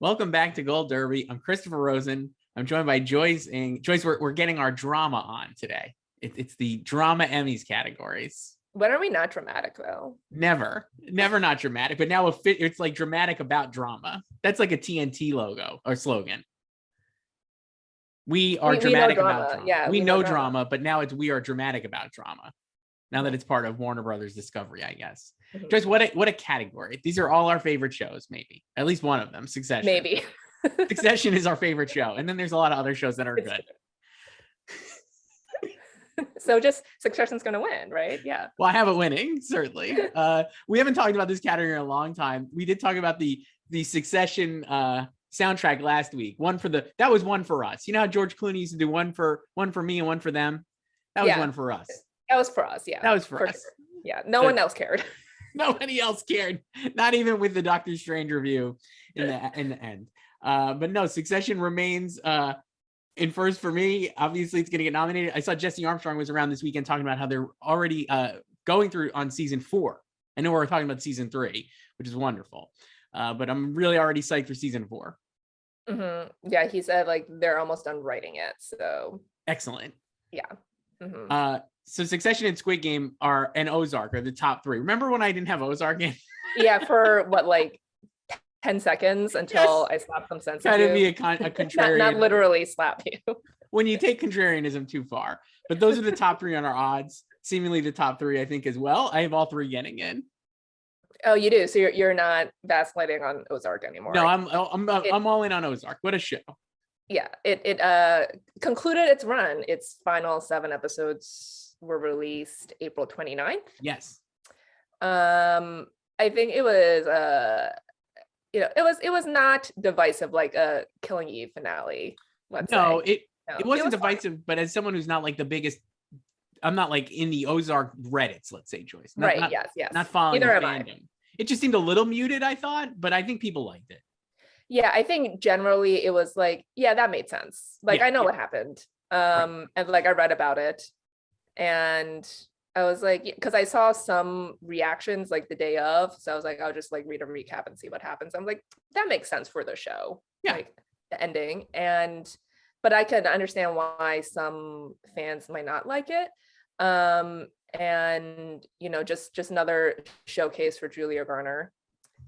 Welcome back to Gold Derby. I'm Christopher Rosen. I'm joined by Joyce. And Joyce, we're getting our drama on today. It's the drama Emmys categories. When are we not dramatic though? Never not dramatic. But now it's like dramatic about drama. That's like a TNT logo or slogan. We are dramatic about drama. Yeah, we know drama, but now we are dramatic about drama. Now that it's part of Warner Brothers Discovery, I guess. Mm-hmm. Joyce, what a category. These are all our favorite shows, maybe. At least one of them, Succession. Maybe. Succession is our favorite show. And then there's a lot of other shows that are good. So just Succession's going to win, right? Yeah. Well, I have it winning, certainly. We haven't talked about this category in a long time. We did talk about the Succession soundtrack last week. That was one for us. You know how George Clooney used to do one for me and one for them? That was one for us. That was for us, yeah. That was for us. Sure. Yeah, no one else cared. Nobody else cared. Not even with the Doctor Strange review in the end. But no, Succession remains in first for me. Obviously, it's going to get nominated. I saw Jesse Armstrong was around this weekend talking about how they're already going through on season 4. I know we're talking about season 3, which is wonderful. But I'm really already psyched for season 4. Mm-hmm. Yeah, he said like they're almost done writing it. So excellent. Yeah. Mm-hmm. So Succession and Squid Game and Ozark are the top 3. Remember when I didn't have Ozark in? Yeah, for what, like 10 seconds until I slapped some sense into you. Try to be a contrarian. not literally slap you. When you take contrarianism too far. But those are the top 3 on our odds. Seemingly the top 3, I think, as well. I have all 3 getting in. Oh, you do? So you're not vacillating on Ozark anymore? No, I'm all in on Ozark. What a show. Yeah, it concluded its run. Its final 7 episodes were released April 29th. Yes. I think it was it was not divisive like a Killing Eve finale. It wasn't divisive, fun. But as someone who's not like the biggest, I'm not like in the Ozark Reddits, let's say, Joyce. Yes. Not following the fandom. It just seemed a little muted, I thought, but I think people liked it. Yeah, I think generally it was like, yeah, that made sense. Like, I know what happened. And like I read about it. And I was like, because I saw some reactions like the day of. So I was like, I'll just like read a recap and see what happens. I'm like, that makes sense for the show. Yeah. Like the ending. But I can understand why some fans might not like it. And just another showcase for Julia Garner.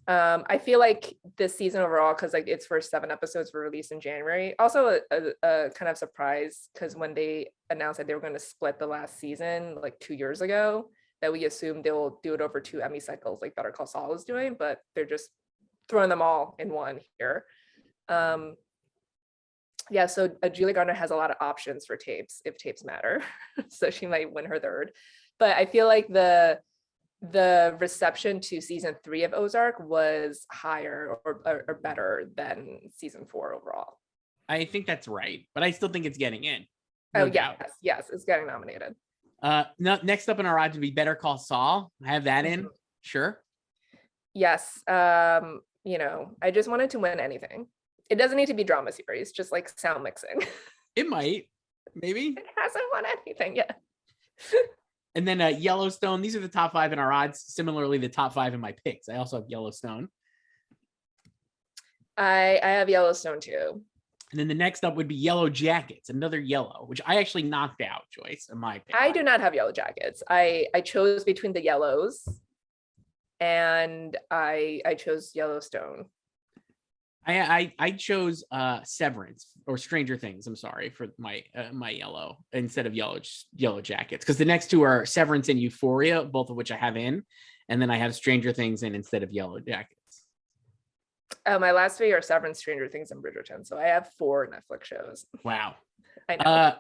I feel like this season overall, because like its first 7 episodes were released in January. Also a kind of surprise, because when they announced that they were going to split the last season like 2 years ago, that we assumed they will do it over 2 Emmy cycles like Better Call Saul is doing, but they're just throwing them all in one here. Yeah, so Julia Garner has a lot of options for tapes if tapes matter. So she might win her 3rd. But I feel like the reception to season 3 of Ozark was higher or better than season 4 overall. I think that's right, but I still think it's getting in. Yes, it's getting nominated. Next up in our odds would be Better Call Saul. I have that in. Sure. Yes. I just wanted to win anything. It doesn't need to be drama series, just like sound mixing. It might, maybe. It hasn't won anything yet. And then Yellowstone. These are the top 5 in our odds. Similarly, the top 5 in my picks. I also have Yellowstone. I have Yellowstone too. And then the next up would be Yellow Jackets, another yellow, which I actually knocked out, Joyce, in my pick. I do not have Yellow Jackets. I chose between the yellows, and I chose Yellowstone. I chose Severance or Stranger Things. I'm sorry for my yellow instead of Yellow Jackets, because the next 2 are Severance and Euphoria, both of which I have in, and then I have Stranger Things in instead of Yellow Jackets. My last 3 are Severance, Stranger Things, and Bridgerton. So I have 4 Netflix shows. Wow. I know.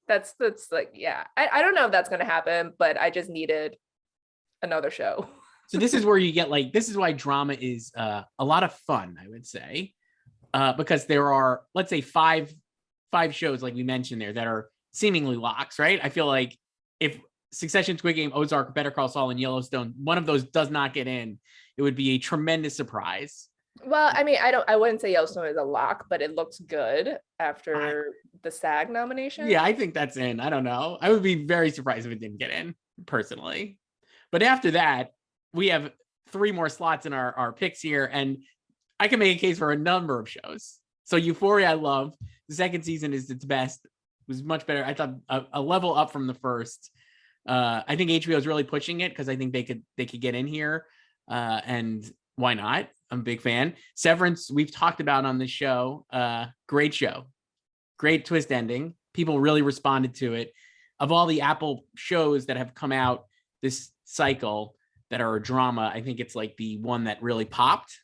That's like, yeah. I don't know if that's gonna happen, but I just needed another show. So this is where you get like, this is why drama is a lot of fun, I would say, because there are, let's say, five shows like we mentioned there that are seemingly locks, right? I feel like if Succession, Squid Game, Ozark, Better Call Saul, and Yellowstone, one of those does not get in, it would be a tremendous surprise. Well, I mean, I wouldn't say Yellowstone is a lock, but it looks good after the SAG nomination. Yeah, I think that's in. I don't know. I would be very surprised if it didn't get in, personally. But after that, we have 3 more slots in our picks here. And I can make a case for a number of shows. So Euphoria, I love. The second season is its best. It was much better. I thought a level up from the first. I think HBO is really pushing it because I think they could get in here. And why not? I'm a big fan. Severance, we've talked about on this show. Great show. Great twist ending. People really responded to it. Of all the Apple shows that have come out this cycle that are a drama, I think it's like the one that really popped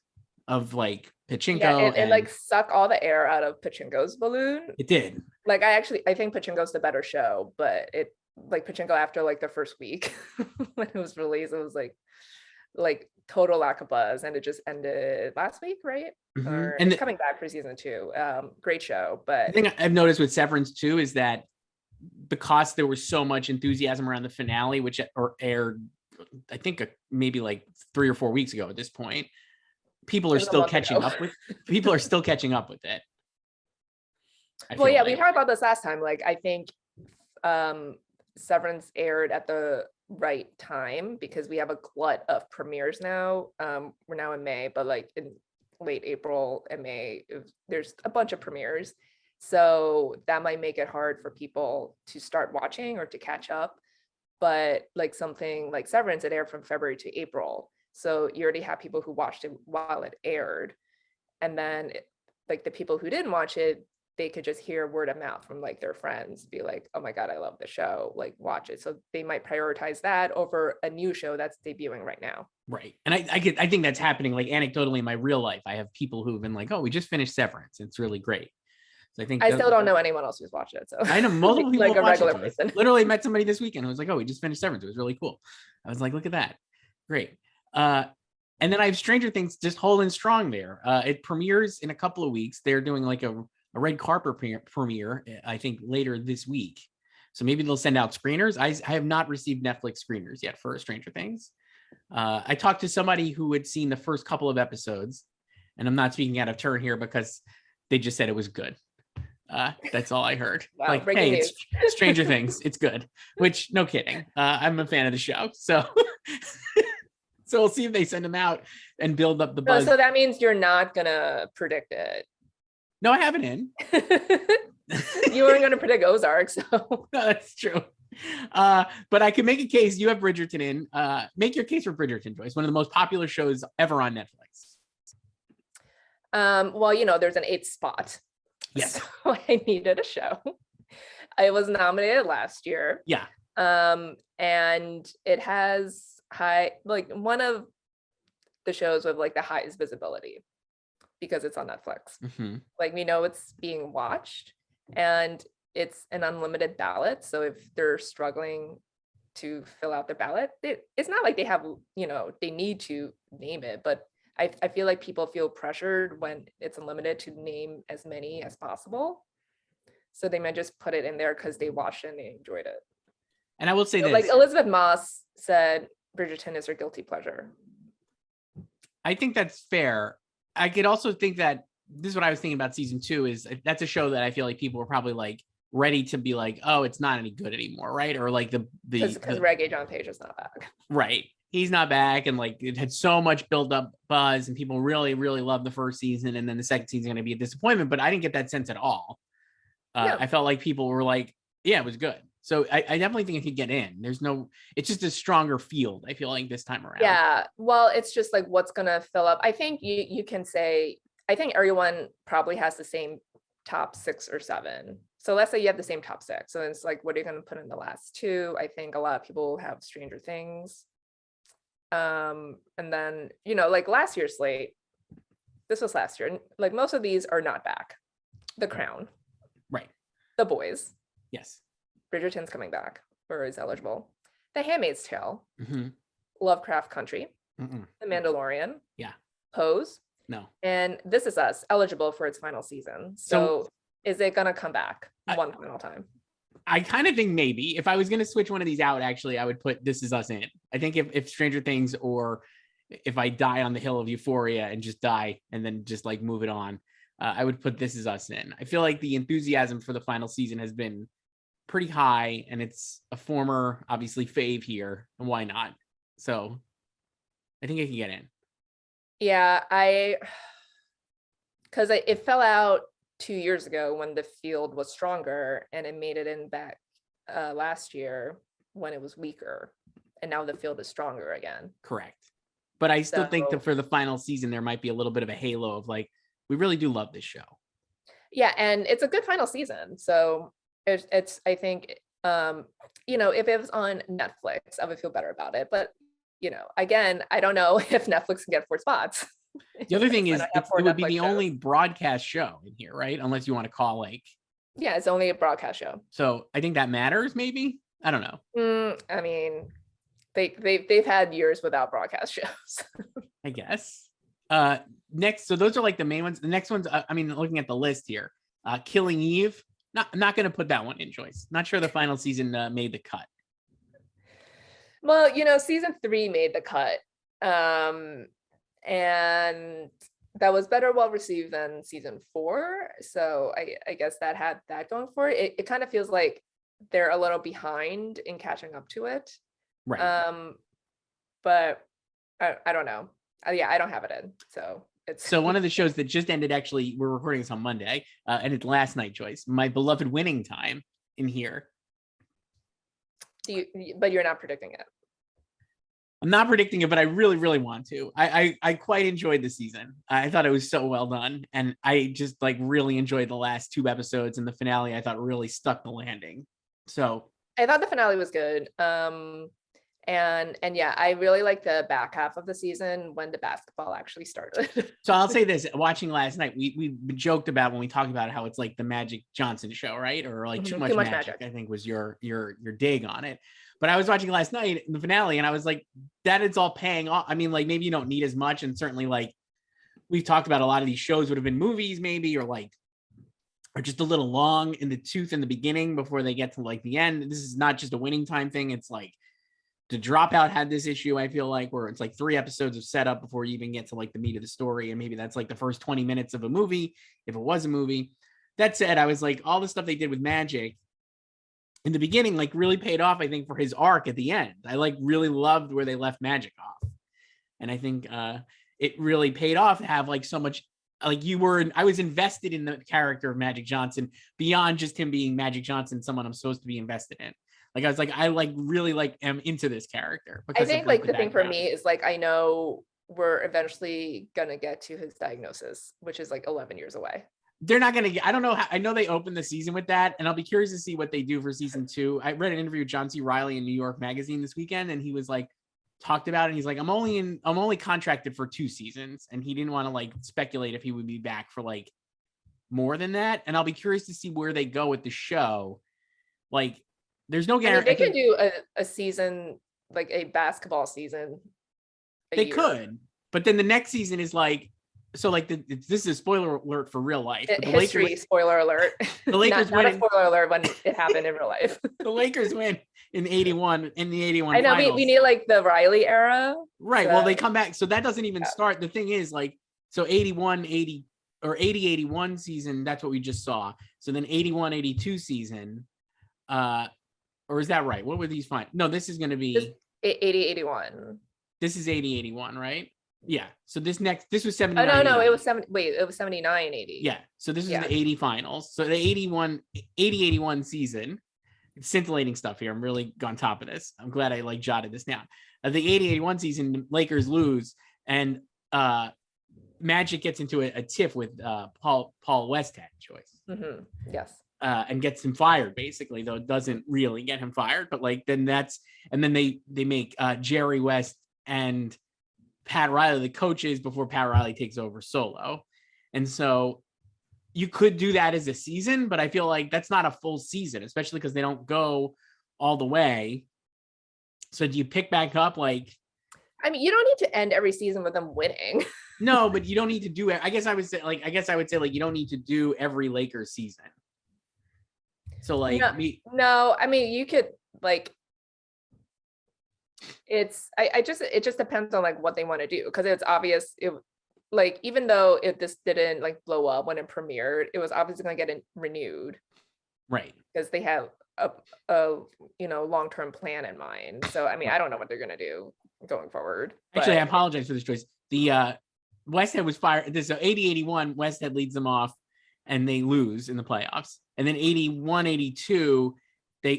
of like Pachinko. Yeah, it like sucked all the air out of Pachinko's balloon. It did. Like I think Pachinko's the better show, but it like Pachinko after like the first week when it was released, it was like total lack of buzz, and it just ended last week, right? Mm-hmm. Or And it's coming back for season 2. Great show, but the thing I've noticed with Severance too is that because there was so much enthusiasm around the finale, which aired, I think maybe like 3 or 4 weeks ago at this point, people are still catching up with. People are still catching up with it. Well, yeah, we talked about this last time. Like, I think Severance aired at the right time because we have a glut of premieres now. We're now in May, but like in late April and May, there's a bunch of premieres. So that might make it hard for people to start watching or to catch up. But like something like Severance, it aired from February to April. So you already have people who watched it while it aired. And then like the people who didn't watch it, they could just hear word of mouth from like their friends, be like, oh my God, I love the show, like watch it. So they might prioritize that over a new show that's debuting right now. Right. And I think that's happening like anecdotally in my real life. I have people who've been like, oh, we just finished Severance. It's really great. So I still don't know anyone else who's watched it. So I know multiple people like a regular person. Literally met somebody this weekend who was like, oh, we just finished Severance. It was really cool. I was like, look at that. Great. And then I have Stranger Things just holding strong there. It premieres in a couple of weeks. They're doing like a red carpet premiere, I think later this week. So maybe they'll send out screeners. I have not received Netflix screeners yet for Stranger Things. I talked to somebody who had seen the first couple of episodes, and I'm not speaking out of turn here because they just said it was good. That's all I heard. Wow, like, hey, it's Stranger Things. It's good, which no kidding. I'm a fan of the show. So, so we'll see if they send them out and build up the buzz. So that means you're not going to predict it. No, I have it in. You weren't going to predict Ozark, so. No, that's true. But I can make a case. You have Bridgerton in. Make your case for Bridgerton, Joyce. One of the most popular shows ever on Netflix. Well, you know, there's an 8th spot. Yes. So I needed a show. I was nominated last year. Yeah. And it has like one of the shows with like the highest visibility because it's on Netflix. Mm-hmm. Like we know it's being watched and it's an unlimited ballot. So if they're struggling to fill out their ballot, it's not like they have, you know, they need to name it, but I feel like people feel pressured when it's unlimited to name as many as possible. So they might just put it in there because they watched it and they enjoyed it. And I will say this. Like Elizabeth Moss said, Bridgerton is her guilty pleasure. I think that's fair. I could also think that this is what I was thinking about season 2 is that's a show that I feel like people were probably like ready to be like, oh, it's not any good anymore, right? Or like because Reggae John Page is not back. Right. He's not back, and like it had so much build up buzz and people really, really loved the first season, and then the second season is going to be a disappointment, but I didn't get that sense at all. I felt like people were like, yeah, it was good. So I definitely think it could get in. It's just a stronger field, I feel like, this time around. Yeah. Well, it's just like what's going to fill up. I think you can say, I think everyone probably has the same top 6 or 7. So let's say you have the same top 6. So it's like, what are you going to put in the last 2? I think a lot of people have Stranger Things. And then, you know, like last year's slate, this was last year, like most of these are not back. The Crown. Right. The Boys. Yes. Bridgerton's coming back or is eligible. The Handmaid's Tale. Mm-hmm. Lovecraft Country. Mm-mm. The Mandalorian. Yeah. Pose. No. And This Is Us, eligible for its final season. So is it going to come back one final time? I kind of think maybe if I was going to switch one of these out, actually, I would put This Is Us in. I think if Stranger Things, or if I die on the hill of Euphoria and just die and then just like move it on, I would put This Is Us in. I feel like the enthusiasm for the final season has been pretty high, and it's a former, obviously, fave here, and why not? So I think it can get in. Yeah, because it fell out 2 years ago when the field was stronger, and it made it in back last year when it was weaker, and now the field is stronger again. Correct. But I still think that So for the final season, there might be a little bit of a halo of like, we really do love this show. yeah, and it's a good final season. So it's I think if it was on Netflix, I would feel better about it. But again, I don't know if Netflix can get 4 spots. The other thing is, I have it 4 would be Netflix the shows. only broadcast show in here, right? Unless you want to call like. Yeah, it's only a broadcast show. So I think that matters. Maybe, I don't know. I mean, they've had years without broadcast shows. I guess. Next, so those are like the main ones. The next ones, I mean, looking at the list here, Killing Eve. I'm not going to put that one in, Joyce. Not sure the final season made the cut. Well, season 3 made the cut, and that was well received than season 4. So I guess that had that going for it. It kind of feels like they're a little behind in catching up to it. Right. But I don't know. Yeah, I don't have it in. So one of the shows that just ended, actually, we're recording this on Monday, and it's last night, Joyce, My Beloved Winning Time in here. But you're not predicting it. I'm not predicting it, but I really, really want to. I quite enjoyed the season. I thought it was so well done. And I just like really enjoyed the last 2 episodes, and the finale I thought really stuck the landing. So I thought the finale was good. And yeah, I really like the back half of the season when the basketball actually started. So I'll say this: watching last night, we joked about when we talked about how it's like the Magic Johnson show, right? Or like too much magic, I think was your dig on it. But I was watching last night the finale, and I was like, that is all paying off. I mean, like maybe you don't need as much, and certainly like we've talked about, a lot of these shows would have been movies, maybe, or just a little long in the tooth in the beginning before they get to like the end. This is not just a Winning Time thing. It's like The Dropout had this issue, I feel like, where it's like 3 episodes of setup before you even get to like the meat of the story. And maybe that's like the first 20 minutes of a movie, if it was a movie. That said, I was like, all the stuff they did with Magic in the beginning, like really paid off, I think, for his arc at the end. I like really loved where they left Magic off. And I think it really paid off to have like so much, like I was invested in the character of Magic Johnson beyond just him being Magic Johnson, someone I'm supposed to be invested in. Like I was like, I like really like am into this character. I think like the thing for me is like, I know we're eventually gonna get to his diagnosis, which is like 11 years away. They're not gonna get, I don't know how, I know they opened the season with that, and I'll be curious to see what they do for season 2. I read an interview with John C. Reilly in New York Magazine this weekend, and he was like, talked about it. And he's like, I'm only contracted for 2 seasons, and he didn't want to like speculate if he would be back for like more than that. And I'll be curious to see where they go with the show. Like, there's no guarantee. I mean, they can do a season, like a basketball season. They could, but then the next season is like, so like this is a spoiler alert for real life. But the Lakers, spoiler alert. The Lakers win. Not a spoiler alert when it happened in real life. The Lakers win in 81 in the 81. I know we need like the Riley era. Right. So. Well, they come back. So that doesn't even start. The thing is like, so 80, 81 season, that's what we just saw. So then 81, 82 season, or is that right? What were these fine? No, this is going to be 80, 81. This is 80, 81, right? Yeah. So this was 79. Oh, no, it was 79, 80. Yeah. So this is the 80 finals. So the 80, 81 season, scintillating stuff here. I'm really on top of this. I'm glad I like jotted this down. The 80, 81 season, Lakers lose, and Magic gets into a tiff with Paul Westhead, Joyce. Mm-hmm. Yes. And gets him fired, basically, though it doesn't really get him fired. But like then they make Jerry West and Pat Riley the coaches before Pat Riley takes over solo. And so you could do that as a season, but I feel like that's not a full season, especially because they don't go all the way. So do you pick back up? Like, I mean, you don't need to end every season with them winning. No, but you don't need to do it. I guess I would say you don't need to do every Lakers season. So like, no, I mean, you could like, it just depends on like what they want to do, because it's obvious like, even though this didn't like blow up when it premiered, it was obviously going to get renewed, right? Because they have a long-term plan in mind. So I mean, I don't know what they're going to do going forward. Actually, I apologize for this choice. The Westhead was fired. So 80-81, Westhead leads them off and they lose in the playoffs. And then 81-82,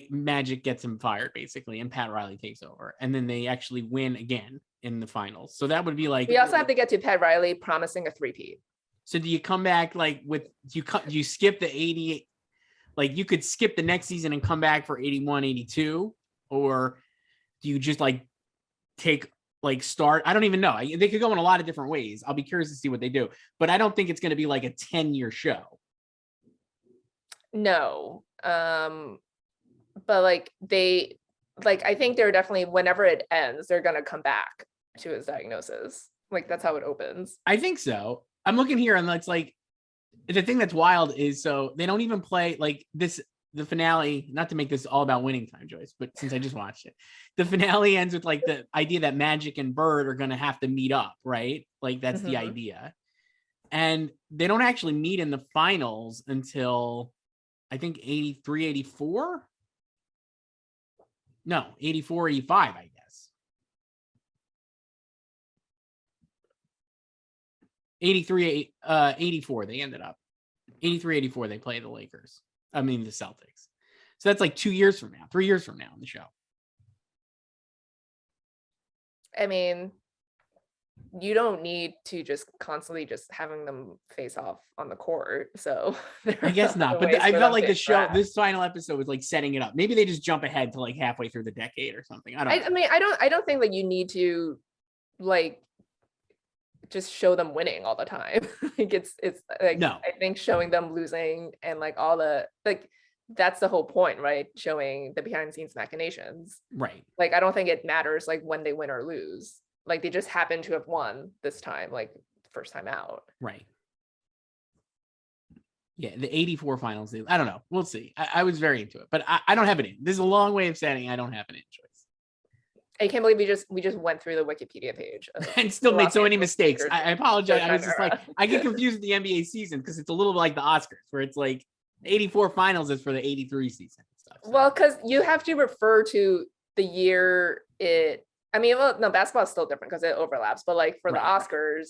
Magic gets him fired basically, and Pat Riley takes over. And then they actually win again in the finals. So that would be like, we also have to get to Pat Riley promising a three-peat. So do you come back like with you skip the 88, like you could skip the next season and come back for 81-82, or do you just like take like start? I don't even know. They could go in a lot of different ways. I'll be curious to see what they do, but I don't think it's going to be like a 10-year show. No. But like I think they're definitely, whenever it ends, they're going to come back to his diagnosis. Like that's how it opens. I think so. I'm looking here and it's like, the thing that's wild is, so they don't even play like this, the finale, not to make this all about winning time, Joyce, but since I just watched it, the finale ends with like the idea that Magic and Bird are going to have to meet up, right? Like that's the idea. And they don't actually meet in the finals until I think 83, 84. No, 84, 85, I guess. 83, 84, they ended up. 83, 84, they play the Lakers. I mean, the Celtics. So that's like 2 years from now, 3 years from now in the show. I mean, you don't need to just constantly just having them face off on the court. So I guess not. But I felt like the show, this final episode was like setting it up. Maybe they just jump ahead to like halfway through the decade or something. I don't know. I mean, I don't think that you need to like just show them winning all the time. Like it's like, no. I think showing them losing and like all the, like, that's the whole point, right? Showing the behind the scenes machinations. Right. Like, I don't think it matters like when they win or lose. Like they just happen to have won this time, like first time out. Right. Yeah, the 84 finals. I don't know. We'll see. I was very into it, but I don't have it in. This is a long way of saying I don't have it in, Joyce. I can't believe we just went through the Wikipedia page and still made so many mistakes. I apologize. I was just like, I get confused with the NBA season because it's a little like the Oscars, where it's like 84 finals is for the 83 season and stuff. So. Well, because you have to refer to the year it. I mean, well, no, basketball is still different because it overlaps. But like for the Oscars,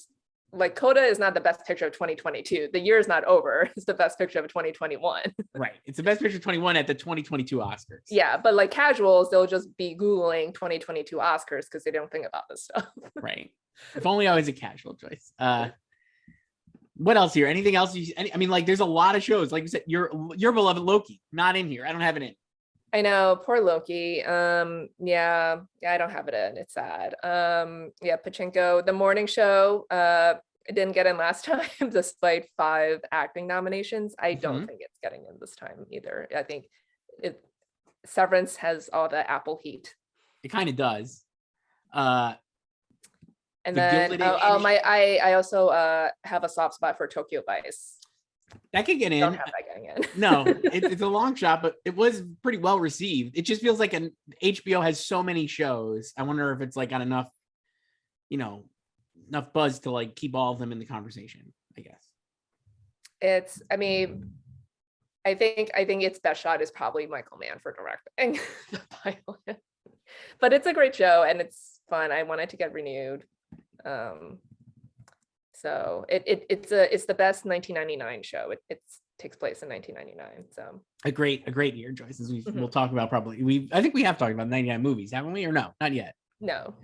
like Coda is not the best picture of 2022. The year is not over. It's the best picture of 2021. Right. It's the best picture of 21 at the 2022 Oscars. Yeah, but like casuals, they'll just be Googling 2022 Oscars because they don't think about this stuff. Right. If only I was a casual, Joyce. What else here? Anything else? I mean, like there's a lot of shows. Like you said, your beloved Loki, not in here. I don't have it in. I know, poor Loki. Yeah, I don't have it in. It's sad. Yeah, Pachinko, the morning show. It didn't get in last time, despite 5 acting nominations. I don't think it's getting in this time either. I think Severance has all the Apple heat. It kind of does. And then I also have a soft spot for Tokyo Vice. That could get in. Don't have that getting in. No, it's a long shot, but it was pretty well received. It just feels like HBO has so many shows. I wonder if it's like got enough buzz to like keep all of them in the conversation, I guess. I mean, I think its best shot is probably Michael Mann for directing the pilot. But it's a great show and it's fun. I want it to get renewed. So it's the best 1999 show. It takes place in 1999. So a great year, Joyce. As we'll talk about probably. I think we have talked about 99 movies, haven't we? Or no, not yet. No.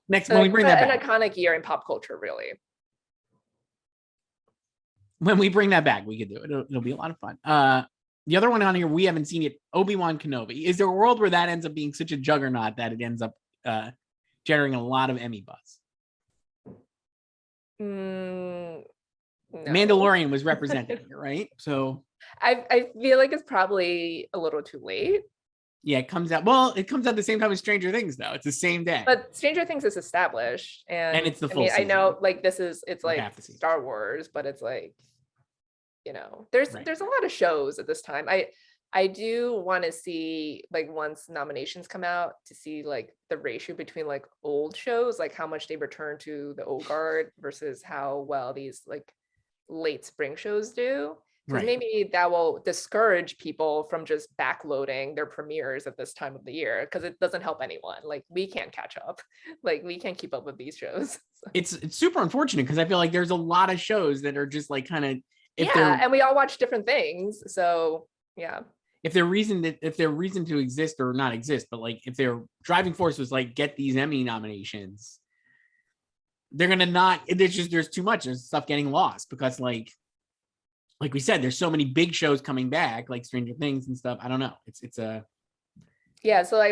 Next, when we bring that back, an iconic year in pop culture, really. When we bring that back, we could do it. It'll be a lot of fun. The other one on here we haven't seen yet, Obi-Wan Kenobi. Is there a world where that ends up being such a juggernaut that it ends up generating a lot of Emmy buzz? No. Mandalorian was represented here, right? So I feel like it's probably a little too late. Yeah, it comes out the same time as Stranger Things, though. It's the same day. But Stranger Things is established, and it's the full season. I know, like it's like Star Wars, but it's like, there's a lot of shows at this time. I do want to see, like, once nominations come out, to see like the ratio between like old shows, like how much they return to the old guard versus how well these like late spring shows do. Because maybe that will discourage people from just backloading their premieres at this time of the year, because it doesn't help anyone. Like, we can't catch up. Like, we can't keep up with these shows. So. It's super unfortunate because I feel like there's a lot of shows that are just like kind of and we all watch different things. So yeah. So I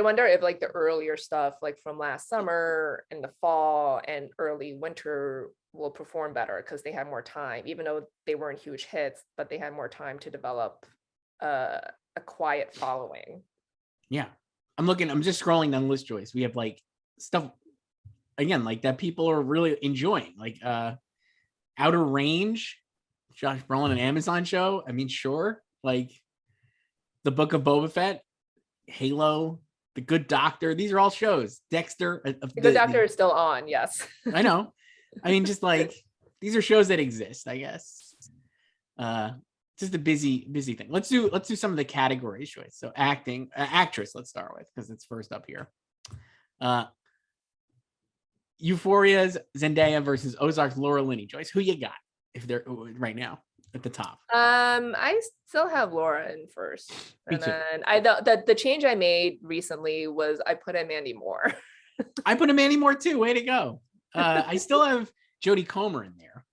wonder if like the earlier stuff, like from last summer and the fall and early winter, will perform better because they had more time, even though they weren't huge hits, but they had more time to develop a quiet following. Yeah, I'm just scrolling down the list, Joyce. We have like stuff again, like that people are really enjoying, like Outer Range, Josh Brolin, an Amazon show. I mean, sure. Like The Book of Boba Fett, Halo, The Good Doctor. These are all shows. Dexter. The Good Doctor is still on. Yes. I know. I mean, just like these are shows that exist, I guess. Just a busy thing. Let's do some of the categories, Joyce. So acting, actress, let's start with, because it's first up here. Euphoria's Zendaya versus Ozark's Laura Linney. Joyce, who you got if they're right now at the top? I still have Laura in first. And then the change I made recently was I put in Mandy Moore. I put in Mandy Moore too. Way to go. I still have Jodie Comer in there.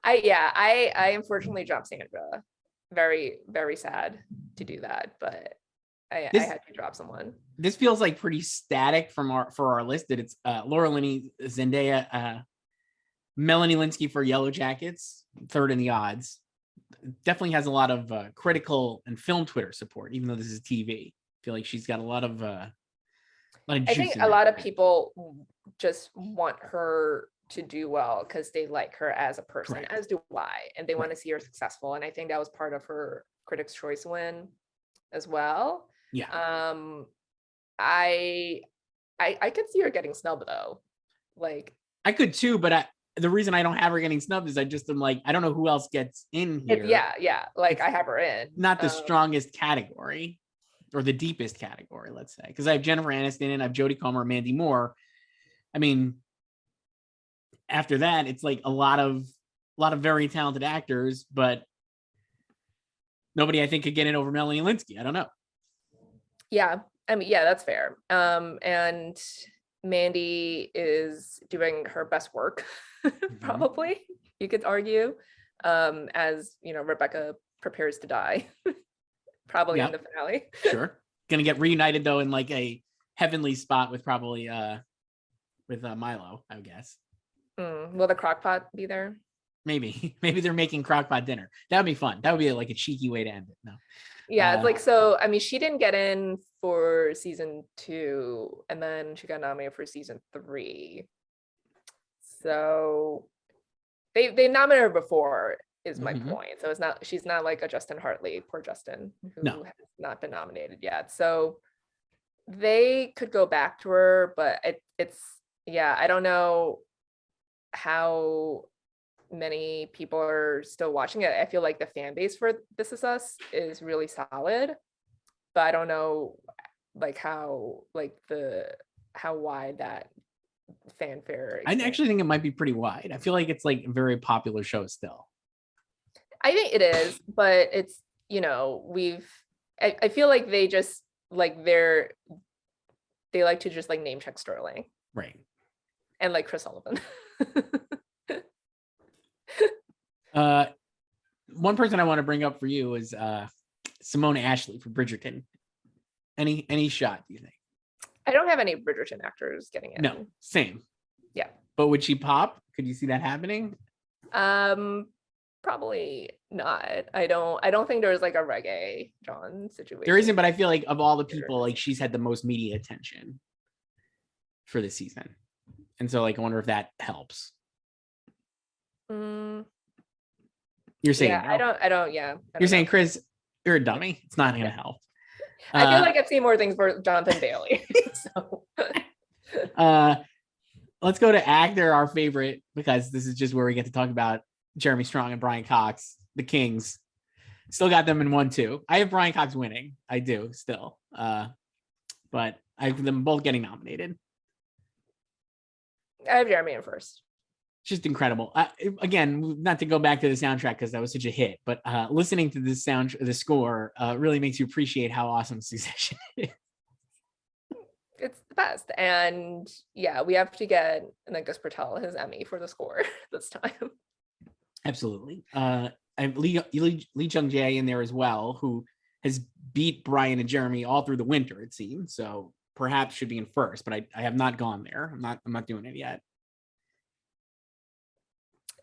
I unfortunately dropped Sandra. Very, very sad to do that, but I had to drop someone. This feels like pretty static for our list. That it's Laura Linney, Zendaya, Melanie Linsky for Yellow Jackets, third in the odds. Definitely has a lot of critical and film Twitter support, even though this is TV. I feel like she's got a lot of juice. I think a lot of people just want her to do well because they like her as a person. Correct. As do I, and they want to see her successful. And I think that was part of her Critics' Choice win as well. Yeah. I could see her getting snubbed though. Like I could too, but the reason I don't have her getting snubbed is I just am like, I don't know who else gets in here. Like I have her in. Not the strongest category or the deepest category, let's say, because I have Jennifer Aniston and I have Jodie Comer, Mandy Moore. I mean, after that, it's like a lot of very talented actors, but nobody I think could get in over Melanie Linsky. I don't know. Yeah, I mean, that's fair. And Mandy is doing her best work, probably, you could argue, as you know, Rebecca prepares to die, probably in the finale. Sure. Gonna get reunited though in like a heavenly spot with probably with Milo, I would guess. Will the crockpot be there? Maybe they're making crockpot dinner. That would be fun. That would be like a cheeky way to end it. No. Yeah, it's like, so I mean, she didn't get in for season 2 and then she got nominated for season 3. So they nominated her before is my point. So she's not like a Justin Hartley, poor Justin, who has not been nominated yet. So they could go back to her, but it's I don't know how many people are still watching it. I feel like the fan base for This Is Us is really solid, but I don't know like how wide that fanfare is. I actually think it might be pretty wide. I feel like it's like a very popular show still. I think it is, but it's, you know, I feel like they just like they like to just like name check Sterling. Right. And like Chris Sullivan. One person I want to bring up for you is Simone Ashley for Bridgerton. Any shot, do you think? I don't have any Bridgerton actors getting in. No, same. Yeah. But would she pop? Could you see that happening? Probably not. I don't think there's like a Reggae John situation. There isn't, but I feel like of all the people, like she's had the most media attention for the season. And so like I wonder if that helps. You're saying no? I don't You're saying, Chris, you're a dummy. It's not gonna help. I feel like I've seen more things for Jonathan Bailey. So let's go to actor, our favorite, because this is just where we get to talk about Jeremy Strong and Brian Cox, the Kings. Still got them in 1-2. I have Brian Cox winning. I do still. But I have them both getting nominated. I have Jeremy in first. Just incredible. Again, not to go back to the soundtrack because that was such a hit, but listening to this the score really makes you appreciate how awesome Succession is. It's the best. And yeah, we have to get Nicholas Patel his Emmy for the score this time. Absolutely. I have Lee Chung Jae in there as well, who has beat Brian and Jeremy all through the winter, it seems. So perhaps should be in first, but I have not gone there. I'm not doing it yet.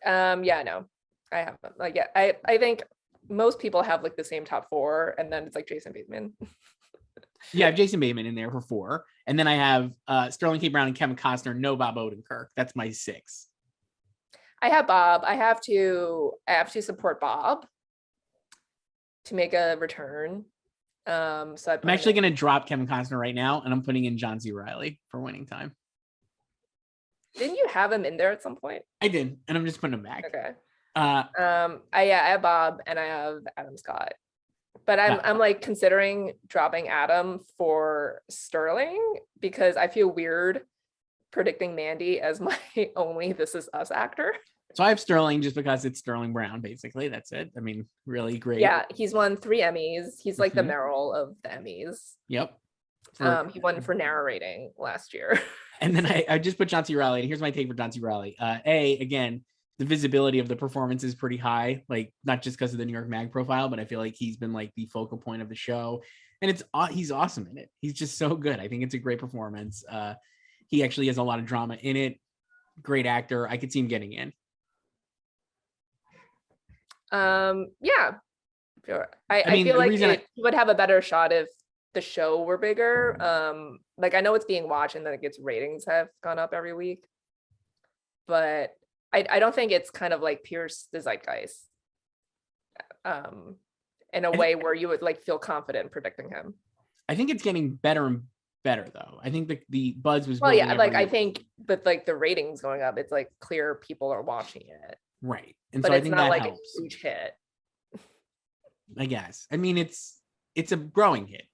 Yeah, no, I haven't. Like, yeah, I think most people have like the same top four, and then it's like Jason Bateman. Yeah, I have Jason Bateman in there for 4. And then I have Sterling K. Brown and Kevin Costner, no Bob Odenkirk. That's my 6. I have Bob. I have to support Bob to make a return. So I'm actually going to drop Kevin Costner right now, and I'm putting in John C. Reilly for winning time. Didn't you have him in there at some point? I did, and I'm just putting him back. Okay. I have Bob and I have Adam Scott. But I'm like considering dropping Adam for Sterling because I feel weird predicting Mandy as my only This Is Us actor. So I have Sterling just because it's Sterling Brown, basically. That's it. I mean, really great. Yeah, he's won 3 Emmys. He's like the Meryl of the Emmys. Yep. He won for narrating last year. And then I just put John C. Reilly. And here's my take for John C. Reilly. Again, the visibility of the performance is pretty high, like not just because of the New York Mag profile, but I feel like he's been like the focal point of the show, and he's awesome in it. He's just so good. I think it's a great performance. He actually has a lot of drama in it. Great actor. I could see him getting in. Yeah, sure. I feel like he would have a better shot if the show were bigger. Like I know it's being watched and like its ratings have gone up every week, but I don't think it's kind of like Pierce the zeitgeist in a way where you would like feel confident in predicting him. I think it's getting better and better though. I think the buzz was I think but like the ratings going up, it's like clear people are watching it. Right. And but so I think that like helps. A huge hit. I guess. I mean it's a growing hit.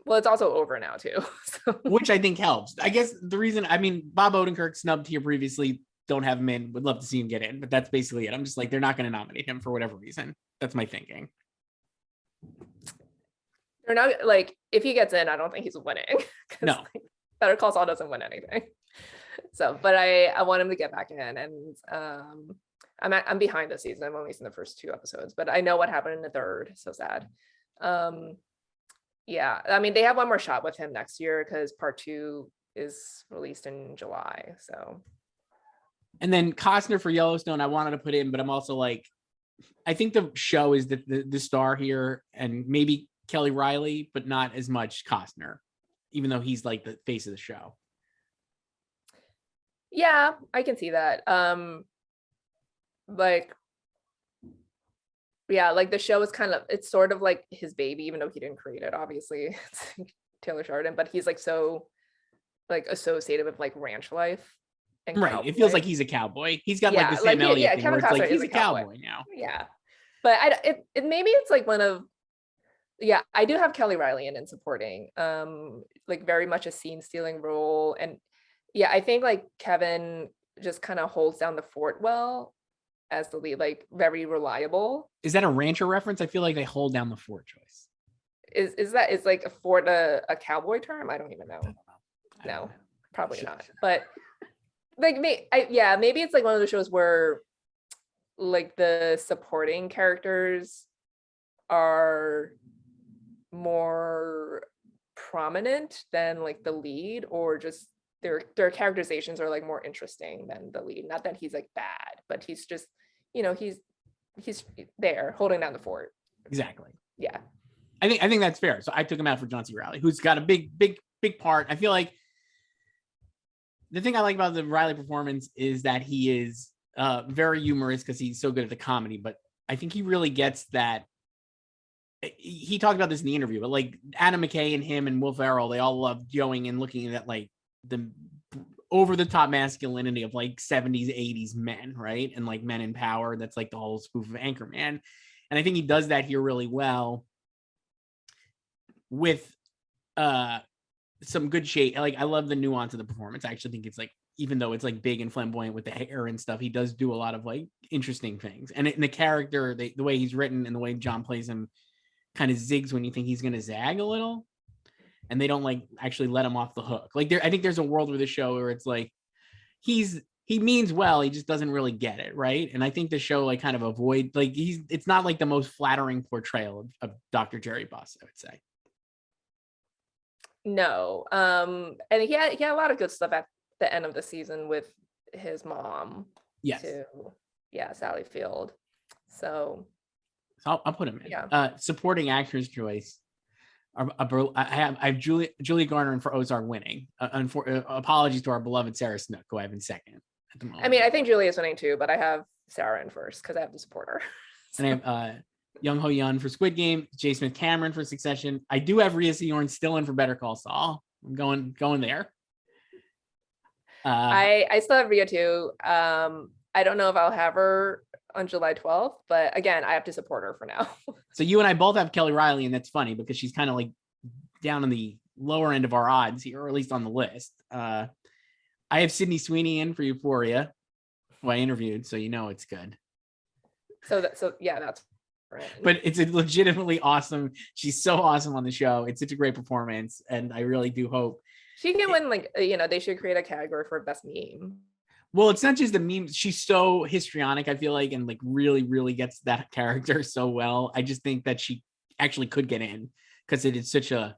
Well, it's also over now too. So. Which I think helps. I guess the reason Bob Odenkirk snubbed here previously. Don't have him in, would love to see him get in, but that's basically it. I'm just like, they're not going to nominate him for whatever reason. That's my thinking. They're not like, if he gets in, I don't think he's winning. No. Like, Better Call Saul doesn't win anything. So, but I want him to get back in, and I'm behind this season. I'm only seen the first 2 episodes, but I know what happened in the 3rd. So sad. Yeah, I mean, they have one more shot with him next year because part 2 is released in July. So. And then Costner for Yellowstone, I wanted to put in, but I'm also like, I think the show is the star here, and maybe Kelly Riley, but not as much Costner, even though he's like the face of the show. Yeah, I can see that. Like, yeah, like the show is it's sort of like his baby, even though he didn't create it, obviously. It's like Taylor Sheridan, but he's like so like associated with like ranch life. Right. It feels like he's a cowboy. He's got like the Sam Elliott thing where it's like he's a cowboy now. Yeah. But it maybe it's like one of, yeah, I do have Kelly Riley in supporting, like very much a scene stealing role. And yeah, I think like Kevin just kind of holds down the fort well as the lead, like very reliable. Is that a rancher reference? I feel like they hold down the fort, Joyce. Is like a fort a cowboy term? I don't even know. No, probably not. But like maybe it's like one of those shows where like the supporting characters are more prominent than like the lead, or just their characterizations are like more interesting than the lead. Not that he's like bad, but he's just, he's there holding down the fort. Exactly. Yeah. I think that's fair. So I took him out for John C. Reilly, who's got a big part. I feel like the thing I like about the Riley performance is that he is very humorous because he's so good at the comedy, but I think he really gets that. He talked about this in the interview, but like Adam McKay and him and Will Ferrell, they all love going and looking at like the over the top masculinity of like 70s, 80s men, right? And like men in power. That's like the whole spoof of Anchorman. And I think he does that here really well with some good shade. Like, I love the nuance of the performance. I actually think it's like, even though it's like big and flamboyant with the hair and stuff, he does do a lot of like interesting things. And the character, the way he's written and the way John plays him kind of zigs when you think he's going to zag a little, and they don't like actually let him off the hook. Like, I think there's a world with the show where it's like, he means well, he just doesn't really get it, right? And I think the show like kind of it's not like the most flattering portrayal of Dr. Jerry Buss, I would say. No. And he had a lot of good stuff at the end of the season with his mom. Yes. Too. Yeah, Sally Field. So I'll put him in. Yeah. Supporting actors, Joyce. I have Julia Garner for Ozark winning. Apologies to our beloved Sarah Snook, who I have in second at the moment. I mean, I think Julia's winning too, but I have Sarah in first because I have to support her. And I have Young Ho Yun for Squid Game, J. Smith Cameron for Succession. I do have Rhea Seehorn still in for Better Call Saul. I'm going there. I still have Rhea too. I don't know if I'll have her on July 12th, but again, I have to support her for now. So you and I both have Kelly Riley, and that's funny because she's kind of like down on the lower end of our odds here, or at least on the list. I have Sydney Sweeney in for Euphoria, who I interviewed, so you know it's good. So yeah, that's right. But it's a legitimately awesome. She's so awesome on the show. It's such a great performance, and I really do hope she can win. Like, they should create a category for best meme. Well, it's not just the memes. She's so histrionic, I feel like, and like really, really gets that character so well. I just think that she actually could get in because it is such a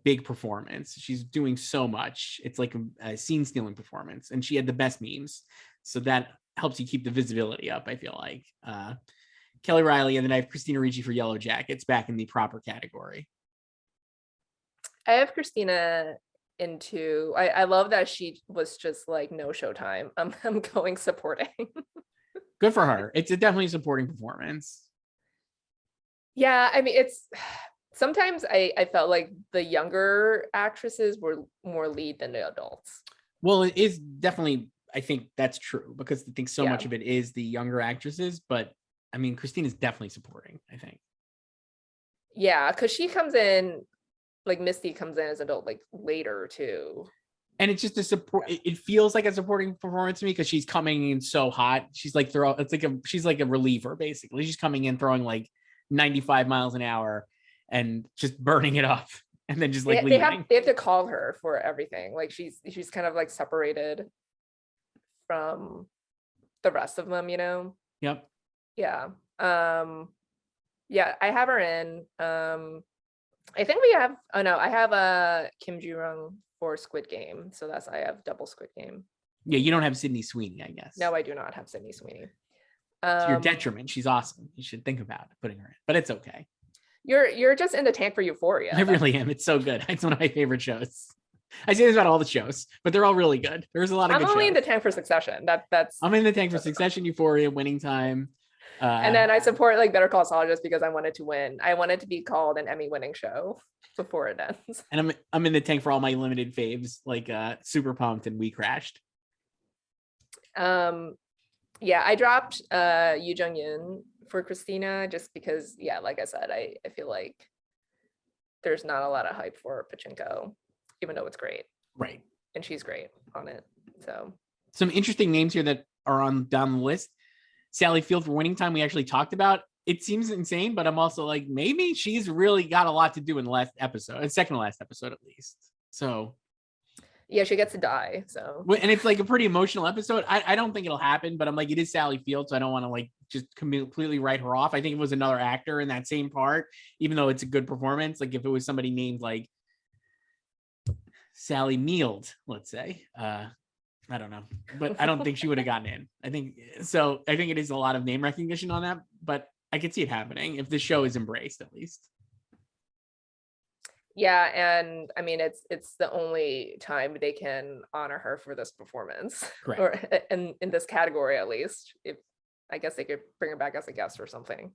big performance. She's doing so much. It's like a scene stealing performance, and she had the best memes. So that helps you keep the visibility up, I feel like. Kelly Riley, and then I have Christina Ricci for Yellow Jackets back in the proper category. I have Christina into, I love that she was just like, no Showtime. I'm going supporting. Good for her. It's definitely a supporting performance. Yeah, I mean, it's sometimes I felt like the younger actresses were more lead than the adults. Well, it is definitely, I think that's true because I think so much of it is the younger actresses, but I mean, Christina's definitely supporting, I think. Yeah, because she comes in, like Misty comes in as an adult like later too. And it's just a support. It feels like a supporting performance to me because she's coming in so hot. She's like she's like a reliever basically. She's coming in throwing like 95 miles an hour and just burning it up, and then just like they have to call her for everything. Like she's kind of like separated from the rest of them, Yep. Yeah. Yeah, I have her in. I think we have, I have Kim Joo-rung for Squid Game. So I have double Squid Game. Yeah, you don't have Sydney Sweeney, I guess. No, I do not have Sydney Sweeney. To your detriment. She's awesome. You should think about putting her in, but it's okay. You're just in the tank for Euphoria. I really am. It's so good. It's one of my favorite shows. I say this about all the shows, but they're all really good. There's a lot of good shows. I'm only in the tank for Succession. I'm in the tank for Succession, Euphoria, Winning Time. And then I support like Better Call Saul just because I wanted to win. I wanted to be called an Emmy winning show before it ends. And I'm in the tank for all my limited faves like Super Pumped and We Crashed. Yeah, I dropped Yoo Jung-in for Christina just because, like I said, I feel like there's not a lot of hype for Pachinko, even though it's great. Right. And she's great on it. So some interesting names here that are down the list. Sally Field for Winning Time, we actually talked about. It seems insane, but I'm also like, maybe she's really got a lot to do in the last episode, second to last episode at least. So yeah, she gets to die. So, and it's like a pretty emotional episode. I don't think it'll happen, but I'm like, it is Sally Field, so I don't want to like just completely write her off. I think it was another actor in that same part, even though it's a good performance. Like if it was somebody named like Sally Mield, let's say, I don't know, but I don't think she would have gotten in. I think it is a lot of name recognition on that, but I could see it happening if the show is embraced at least. Yeah, and I mean it's the only time they can honor her for this performance. Correct. Or in this category at least. If I guess they could bring her back as a guest or something.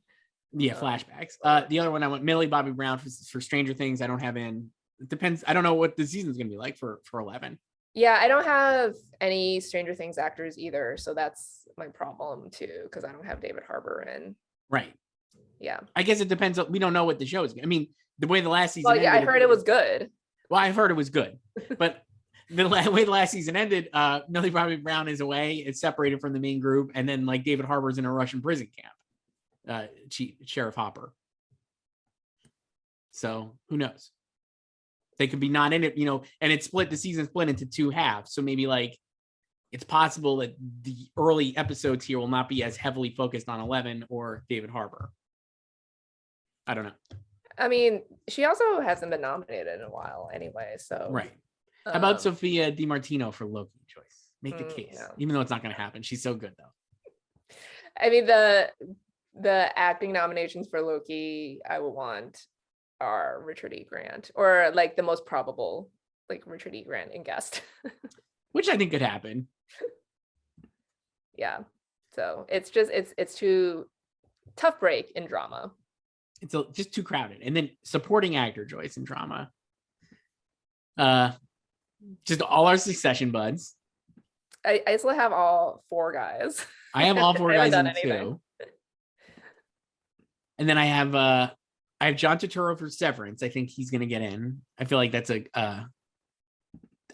Yeah, flashbacks. The other one I went Millie Bobby Brown for Stranger Things. I don't have in. It depends. I don't know what the season's gonna be like for 11. Yeah, I don't have any Stranger Things actors either, so that's my problem too, because I don't have David Harbour in. Right. Yeah. I guess it depends. We don't know what the show is. I mean, the way the last season Well, yeah, ended, I heard it was good. Well, I've heard it was good, but the way the last season ended, Millie Bobby Brown is away. It's separated from the main group, and then like David Harbour's in a Russian prison camp. Sheriff Hopper. So who knows? They could be not in it, and it's split. The season split into 2 halves, so maybe like it's possible that the early episodes here will not be as heavily focused on 11 or David Harbour. I don't know. I mean, she also hasn't been nominated in a while anyway, so. Right. How about Sophia DiMartino for Loki, Joyce? Make the case. No. Even though it's not going to happen. She's so good, though. I mean, the acting nominations for Loki I would want are Richard E. Grant, or like the most probable, like Richard E. Grant in guest. Which I think could happen. Yeah. So it's just, it's too tough break in drama. It's just too crowded. And then supporting actor, Joyce, in drama. Just all our Succession buds. I still have all 4 guys. I have all 4 guys in 2. And then I have John Turturro for Severance. I think he's gonna get in. I feel like that's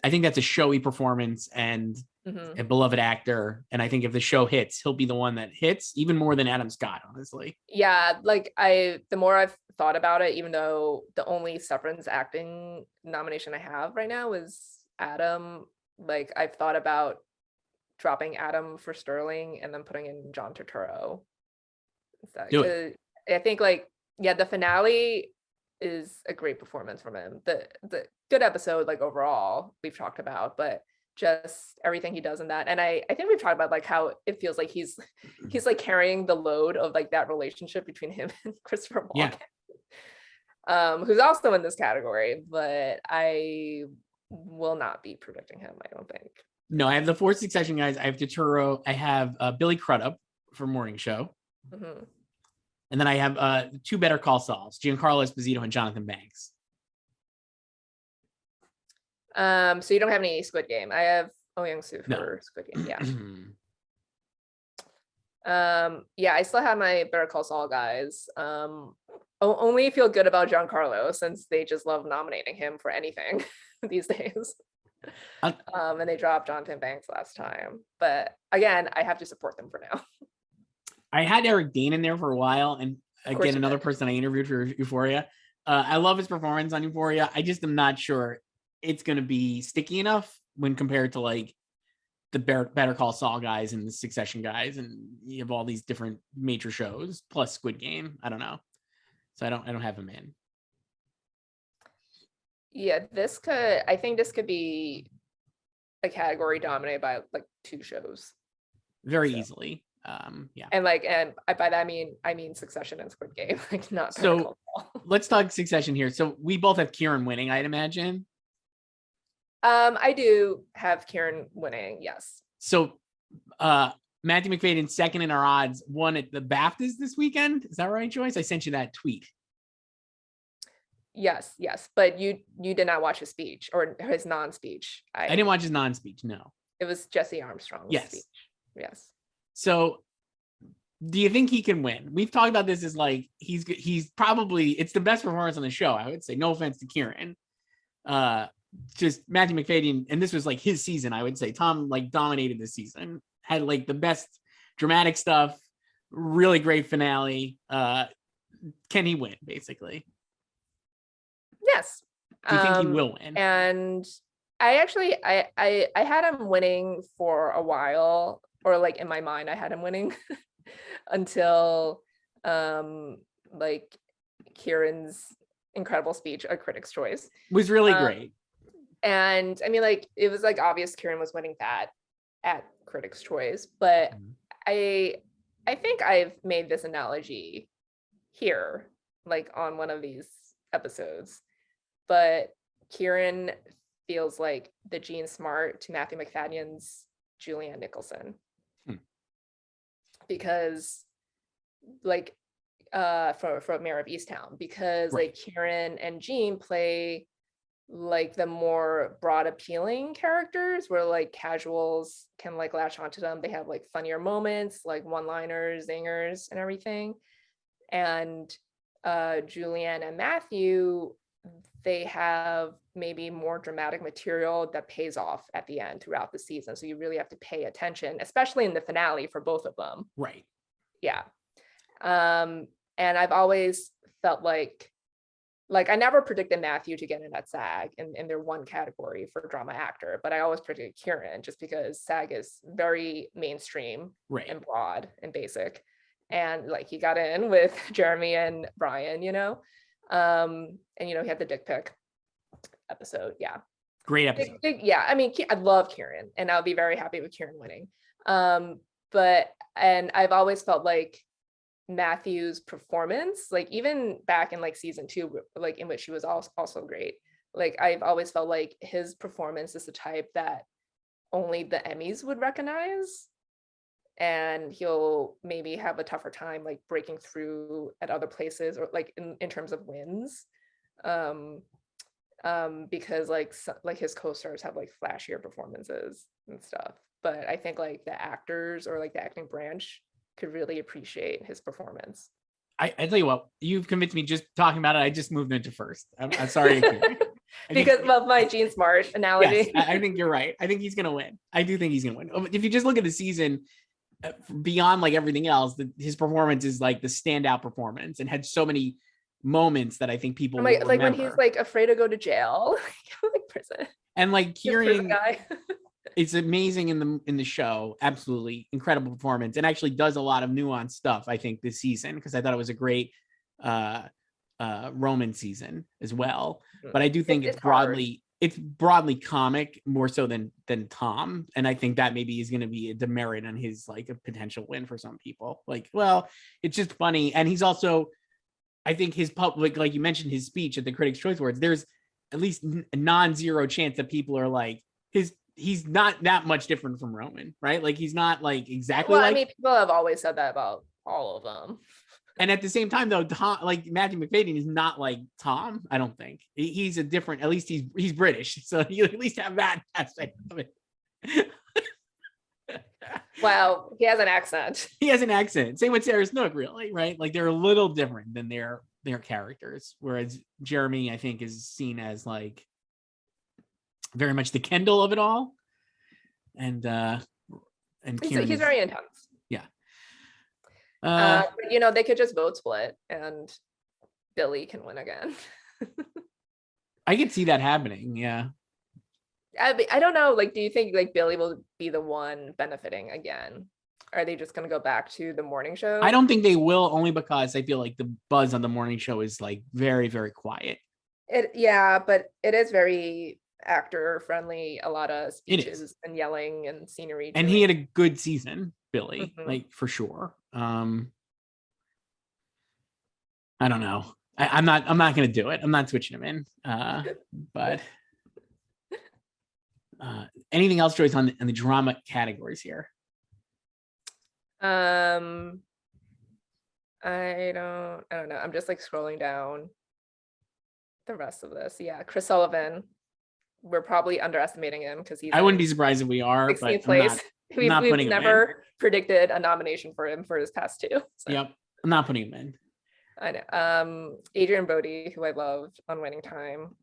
I think that's a showy performance and a beloved actor. And I think if the show hits, he'll be the one that hits even more than Adam Scott, honestly. Yeah, like the more I've thought about it, even though the only Severance acting nomination I have right now is Adam, like I've thought about dropping Adam for Sterling and then putting in John Turturro. Do it. I think like, yeah, the finale is a great performance from him. The good episode, like overall, we've talked about, but just everything he does in that. And I think we've talked about like how it feels like he's like carrying the load of like that relationship between him and Christopher Walken. Yeah. Who's also in this category, but I will not be predicting him, I don't think. No, I have the 4 Succession guys. I have Turturro. I have Billy Crudup for Morning Show. And then I have 2 Better Call Sauls, Giancarlo Esposito and Jonathan Banks. So you don't have any Squid Game. I have Oh Young-soo for Squid Game. Yeah. Yeah, I still have my Better Call Saul guys. Only feel good about Giancarlo since they just love nominating him for anything these days. And they dropped Jonathan Banks last time. But again, I have to support them for now. I had Eric Dane in there for a while, and again, another person I interviewed for Euphoria. I love his performance on Euphoria. I just am not sure it's going to be sticky enough when compared to like the Better Call Saul guys and the Succession guys, and you have all these different major shows plus Squid Game. I don't know, so I don't have him in. Yeah, I think this could be a category dominated by like 2 shows very easily. Yeah, and by that I mean Succession and Squid Game, like not. So let's talk Succession here. So we both have Kieran winning, I'd imagine. I do have Kieran winning, yes. So Matthew Macfadyen second in our odds, won at the BAFTAs this weekend. Is that right, Joyce? I sent you that tweet. Yes, but you did not watch his speech or his non-speech. I didn't watch his non-speech. No, it was Jesse Armstrong's speech. Yes. So do you think he can win? We've talked about this as like he's probably, it's the best performance on the show, I would say. No offense to Kieran. Just Matthew Macfadyen, and this was like his season, I would say. Tom like dominated this season, had like the best dramatic stuff, really great finale. Can he win, basically? Yes. Do you think he will win? And I actually I had him winning for a while, or like in my mind I had him winning until like Kieran's incredible speech, A Critic's Choice, was really great. And I mean, like, it was like obvious Kieran was winning that at Critics' Choice, but I think I've made this analogy here, like on one of these episodes, but Kieran feels like the Jean Smart to Matthew Macfadyen's Julianne Nicholson. Because like for Mayor of Easttown, because like Kieran and Jean play like the more broad appealing characters where like casuals can like latch onto them. They have like funnier moments, like one-liners, zingers and everything. and Julianne and Matthew, they have maybe more dramatic material that pays off at the end throughout the season. So you really have to pay attention, especially in the finale for both of them. Right. Yeah. And I've always felt like I never predicted Matthew to get in at SAG in their one category for drama actor, but I always predicted Kieran just because SAG is very mainstream and broad and basic. And like he got in with Jeremy and Brian, you know, and you know, he had the dick pic episode. Yeah. Great episode. Yeah. I mean, I love Kieran and I'll be very happy with Kieran winning. And I've always felt like Matthew's performance, like even back in like season 2, like in which he was also great, like I've always felt like his performance is the type that only the Emmys would recognize, and he'll maybe have a tougher time like breaking through at other places, or like in terms of wins, because like his co-stars have like flashier performances and stuff. But I think like the actors or like the acting branch could really appreciate his performance. I tell you what, you've convinced me just talking about it. I just moved into first. I'm sorry. Because of my Jean Smart analogy. Yes, I think you're right. I think he's going to win. I do think he's going to win. If you just look at the season, beyond like everything else, his performance is like the standout performance and had so many moments that I think people will like when he's like afraid to go to jail, like prison. And like Kieran guy. It's amazing in the show. Absolutely incredible performance, and actually does a lot of nuanced stuff, I think, this season, because I thought it was a great Roman season as well. But I do think it's broadly comic more so than Tom, and I think that maybe is going to be a demerit on his like a potential win for some people. Like, well, it's just funny, and he's also, I think his public, like you mentioned, his speech at the Critics' Choice Awards, there's at least a non-zero chance that people are like he's not that much different from Roman, right? Like he's not like exactly. Well, I mean, people have always said that about all of them. And at the same time, though, Tom, like Matthew Macfadyen is not like Tom. I don't think he's a different. At least he's British, so you at least have that aspect of it. Well, he has an accent. He has an accent. Same with Sarah Snook, really, right? Like they're a little different than their characters. Whereas Jeremy, I think, is seen as like very much the Kendall of it all, and he's very intense. Yeah. But, you know, they could just vote split and Billy can win again. I could see that happening. Yeah. I don't know. Like, do you think like Billy will be the one benefiting again? Are they just going to go back to the morning show? I don't think they will, only because I feel like the buzz on the morning show is like very, very quiet. Yeah, but it is very actor friendly, a lot of speeches and yelling and scenery, and he had a good season, Billy, like for sure. I don't know, I'm not gonna do it. I'm not switching him in, but anything else, Joyce, on the drama categories here? I don't know, I'm just like scrolling down the rest of this. Yeah, Chris Sullivan, we're probably underestimating him because I wouldn't be surprised if we are, 16th but place. We've never predicted a nomination for him for his past 2. So. Yep, I'm not putting him in. I know. Adrian Brody, who I loved on Winning Time.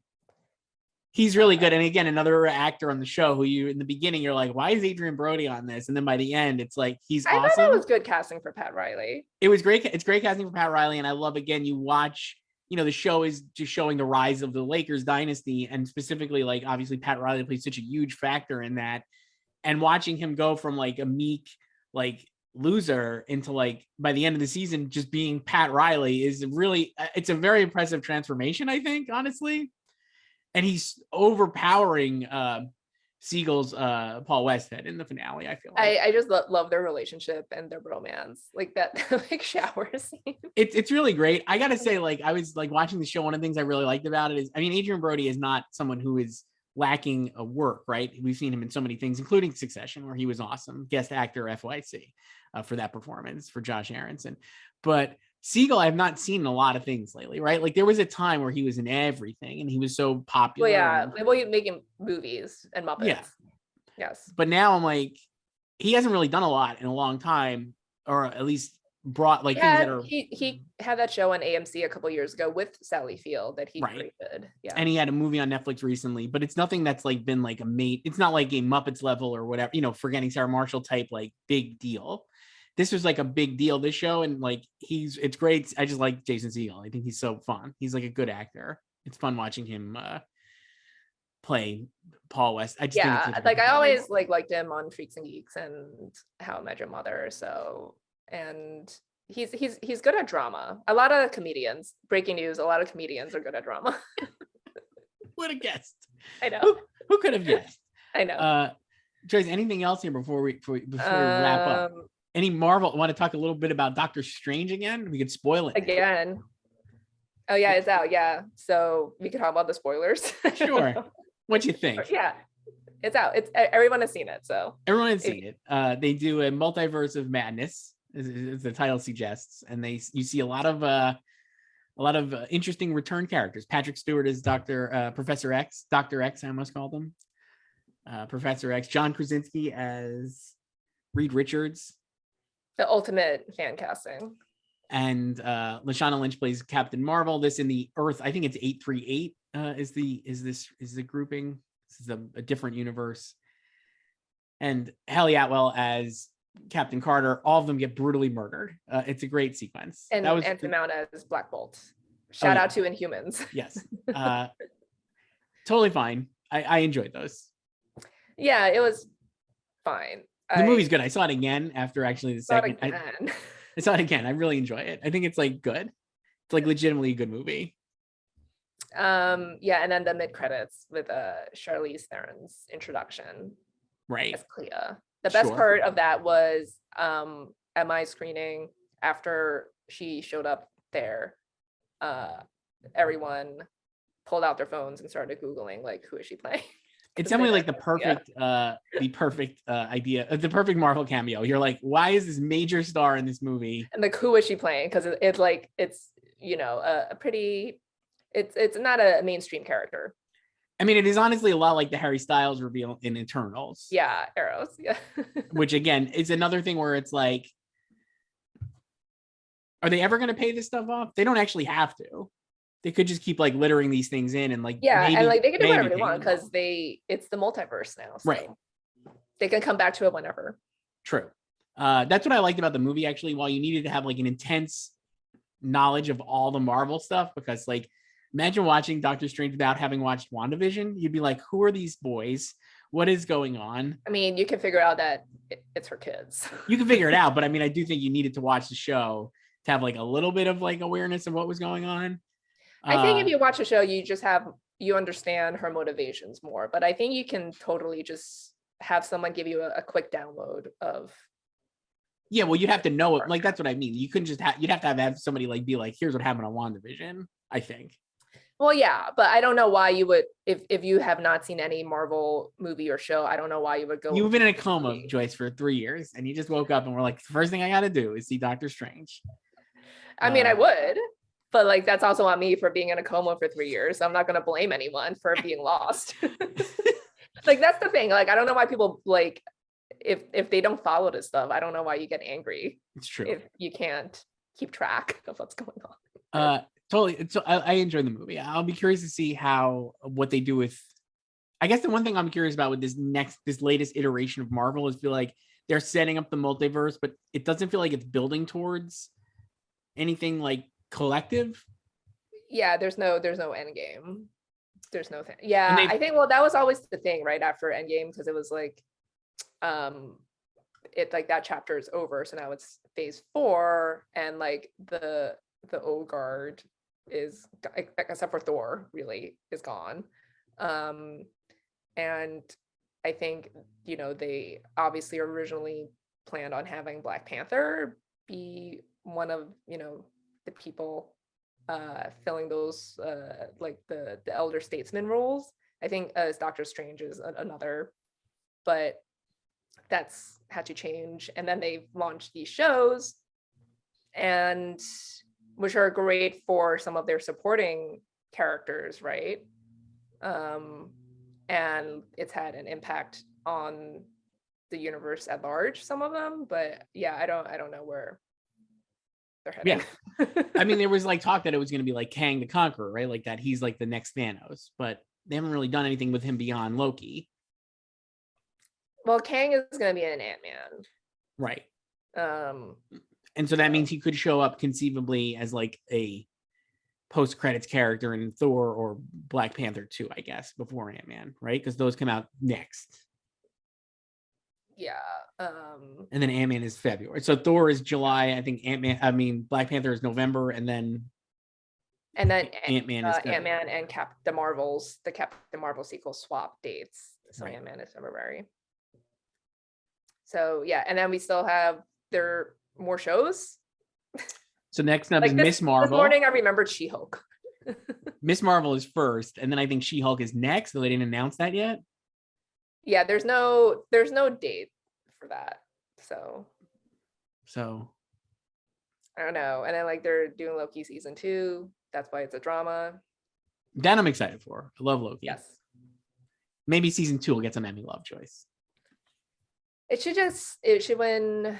He's really good. And again, another actor on the show who you, in the beginning, you're like, why is Adrian Brody on this? And then by the end, it's like, he's awesome. I thought it was good casting for Pat Riley. It was great. It's great casting for Pat Riley. And I love, again, you watch, you know, the show is just showing the rise of the Lakers dynasty, and specifically, like, obviously Pat Riley plays such a huge factor in that, and watching him go from like a meek, like loser into like, by the end of the season, just being Pat Riley is really, it's a very impressive transformation, I think, honestly. And he's overpowering Siegel's Paul Westhead in the finale. I feel like I just love their relationship and their romance, like that like shower scene. It's really great. I gotta say, like, I was like watching the show. One of the things I really liked about it is, I mean, Adrian Brody is not someone who is lacking a work, right? We've seen him in so many things, including Succession, where he was awesome, guest actor FYC for that performance for Josh Aronson. But Siegel, I have not seen in a lot of things lately, right? Like there was a time where he was in everything and he was so popular. Well, yeah, well, you're making movies and Muppets. Yeah. Yes. But now I'm like, he hasn't really done a lot in a long time, or at least brought like He things that had are he had that show on AMC a couple years ago with Sally Field that he right. created. Yeah. And he had a movie on Netflix recently, but it's nothing that's like been like it's not like a Muppets level or whatever, you know, Forgetting Sarah Marshall type like big deal. This was like a big deal, this show, and like it's great. I just like Jason Segel. I think he's so fun. He's like a good actor. It's fun watching him play Paul West. I just think it's such a good like I performance. always liked him on Freaks and Geeks and How I Met Your Mother. So, and he's good at drama. A lot of comedians, breaking news, a lot of comedians are good at drama. What a guest. I know. Who could have guessed? I know. Joyce, anything else here before we wrap up? Any Marvel? Want to talk a little bit about Doctor Strange again? We could spoil it again. Oh yeah, it's out. Yeah, so we could talk about the spoilers. Sure. What you think? Yeah, it's out. It's everyone has seen it. So everyone has seen it. They do a multiverse of madness, as the title suggests, and you see a lot of interesting return characters. Patrick Stewart is Professor X, Dr. X, I almost called him. Professor X. John Krasinski as Reed Richards. The ultimate fan casting. And Lashana Lynch plays Captain Marvel. This in the Earth, I think it's 838 is the grouping. This is a different universe. And Haley Atwell as Captain Carter. All of them get brutally murdered. It's a great sequence. And Anson Mount as Black Bolt. Shout out to Inhumans. Yes. Totally fine. I enjoyed those. Yeah, it was fine. The movie's good. I saw it again after actually the second. I saw it again. I really enjoy it. I think it's like good. It's like legitimately a good movie. Yeah, and then the mid credits with Charlize Theron's introduction. Right. As Clea. The best part of that was at my screening after she showed up there, everyone pulled out their phones and started Googling like, who is she playing? It's definitely like the perfect idea, the perfect Marvel cameo. You're like, why is this major star in this movie? And like, who is she playing? Because it's you know a pretty, it's not a mainstream character. I mean, it is honestly a lot like the Harry Styles reveal in Eternals. Yeah, Arrows. Yeah. Which again is another thing where it's like, are they ever going to pay this stuff off? They don't actually have to. They could just keep like littering these things in and like and like they can do whatever they want because it's the multiverse now, so right? They can come back to it whenever. True. That's what I liked about the movie actually. While you needed to have like an intense knowledge of all the Marvel stuff, because like imagine watching Doctor Strange without having watched WandaVision, you'd be like, who are these boys? What is going on? I mean, you can figure out that it's for kids. You can figure it out, but I mean, I do think you needed to watch the show to have like a little bit of like awareness of what was going on. I think if you watch a show, you understand her motivations more, but I think you can totally just have someone give you a quick download of. Yeah, well, you'd have to know it. Like, that's what I mean. You couldn't just you'd have to have somebody like be like, here's what happened on WandaVision, I think. Well, yeah, but I don't know why you would, if you have not seen any Marvel movie or show, I don't know why you would go. You've been in a coma, Joyce, for 3 years, and you just woke up and we're like, the first thing I got to do is see Doctor Strange. I mean, I would. But like, that's also on me for being in a coma for 3 years. So I'm not going to blame anyone for being lost. Like, that's the thing. Like, I don't know why people like, if they don't follow this stuff, I don't know why you get angry. It's true. If you can't keep track of what's going on. Totally. So I enjoy the movie. I'll be curious to see what they do with, I guess the one thing I'm curious about with this latest iteration of Marvel is feel like they're setting up the multiverse, but it doesn't feel like it's building towards anything like collective. Yeah, there's no end game. There's no thing. Yeah, I think that was always the thing right after Endgame, because it was like it like that chapter is over, so now it's phase 4, and like the old guard is, except for Thor, really is gone. And I think they obviously originally planned on having Black Panther be one of the people filling those like the elder statesman roles. I think as Doctor Strange is another, but that's had to change. And then they launched these shows, and which are great for some of their supporting characters, right? And it's had an impact on the universe at large, some of them, but yeah, I don't know where they're heading. Yeah. I mean, there was like talk that it was going to be like Kang the Conqueror, right? Like that he's like the next Thanos, but they haven't really done anything with him beyond Loki. Well, Kang is going to be an Ant-Man. Right. Um, and so that means he could show up conceivably as like a post-credits character in Thor or Black Panther 2, I guess, before Ant-Man, right? Because those come out next. Yeah. And then Ant-Man is February. So Thor is July. I think Black Panther is November, and then Ant-Man is February. Ant-Man and the Captain Marvel sequel swap dates. So right. Ant-Man is February. So yeah, and then we still have more shows. So next up is Miss Marvel. This morning I remembered She-Hulk. Miss Marvel is first, and then I think She-Hulk is next, though they didn't announce that yet. Yeah, there's no date for that. So I don't know. And then like they're doing Loki season 2. That's why it's a drama. That I'm excited for. I love Loki. Yes. Maybe season 2 will get some Emmy love, Joyce. It should win.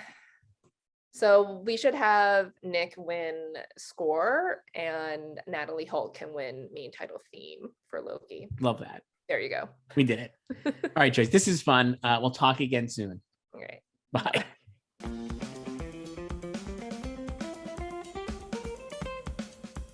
So we should have Nick win score and Natalie Holt can win main title theme for Loki. Love that. There you go. We did it. All right, Joyce, this is fun. We'll talk again soon. All right. Bye.